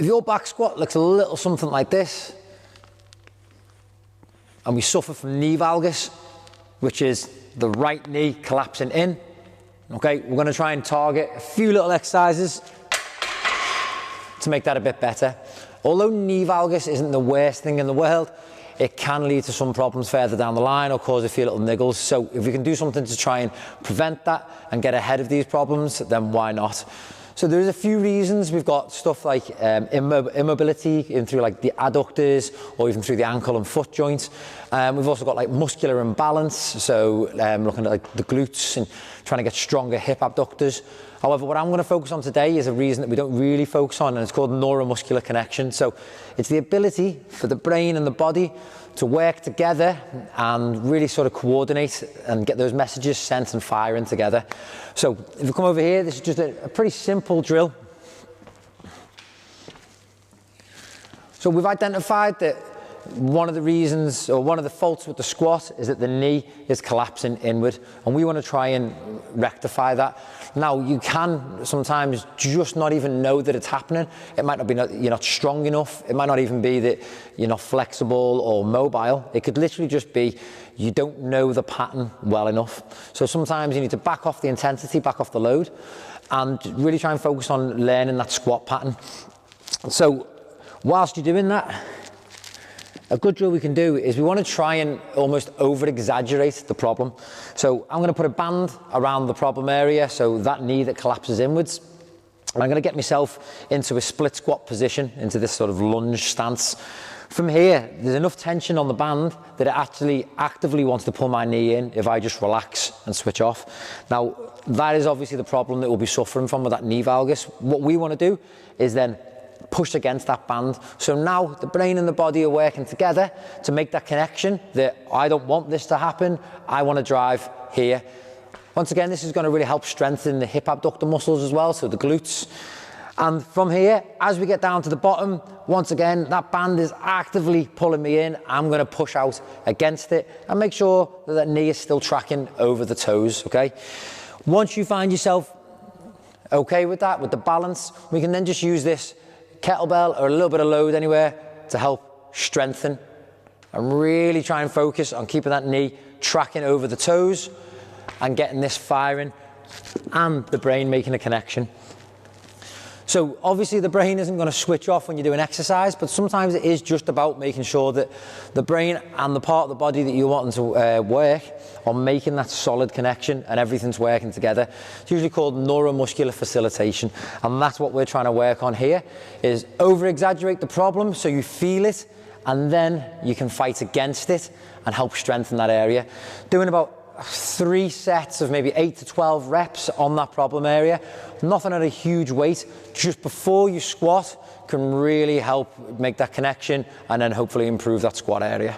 your back squat looks a little something like this, and we suffer from knee valgus, which is the right knee collapsing in, okay, we're gonna try and target a few little exercises to make that a bit better. Although knee valgus isn't the worst thing in the world, it can lead to some problems further down the line or cause a few little niggles. So if we can do something to try and prevent that and get ahead of these problems, then why not? So there's a few reasons. We've got stuff like immobility in through like the adductors or even through the ankle and foot joints. We've also got like muscular imbalance, so looking at like the glutes and trying to get stronger hip abductors. However, what I'm going to focus on today is a reason that we don't really focus on, and it's called neuromuscular connection. So it's the ability for the brain and the body to work together and really sort of coordinate and get those messages sent and firing together. So if you come over here, this is just a pretty simple drill. So we've identified that one of the reasons or one of the faults with the squat is that the knee is collapsing inward, and we want to try and rectify that. Now, you can sometimes just not even know that it's happening. It might not be you're not strong enough. It might not even be that you're not flexible or mobile. It could literally just be you don't know the pattern well enough. So sometimes you need to back off the intensity, back off the load, and really try and focus on learning that squat pattern. So whilst you're doing that, a good drill we can do is we want to try and almost over-exaggerate the problem. So I'm going to put a band around the problem area, so that knee that collapses inwards. And I'm going to get myself into a split squat position, into this sort of lunge stance. From here, there's enough tension on the band that it actually actively wants to pull my knee in if I just relax and switch off. Now, that is obviously the problem that we'll be suffering from with that knee valgus. What we want to do is then push against that band. So now the brain and the body are working together to make that connection that I don't want this to happen, I want to drive here. Once again, this is going to really help strengthen the hip abductor muscles as well, so the glutes. And from here, as we get down to the bottom, once again, that band is actively pulling me in. I'm going to push out against it and make sure that that knee is still tracking over the toes, okay? Once you find yourself okay with that, with the balance, we can then just use this kettlebell or a little bit of load anywhere to help strengthen and really try and focus on keeping that knee tracking over the toes and getting this firing and the brain making a connection. So obviously the brain isn't going to switch off when you're doing exercise, but sometimes it is just about making sure that the brain and the part of the body that you want to work on making that solid connection and everything's working together. It's usually called neuromuscular facilitation, and that's what we're trying to work on here, is over-exaggerate the problem so you feel it, and then you can fight against it and help strengthen that area. Doing about 3 sets of maybe 8 to 12 reps on that problem area, nothing at a huge weight, just before you squat can really help make that connection and then hopefully improve that squat area.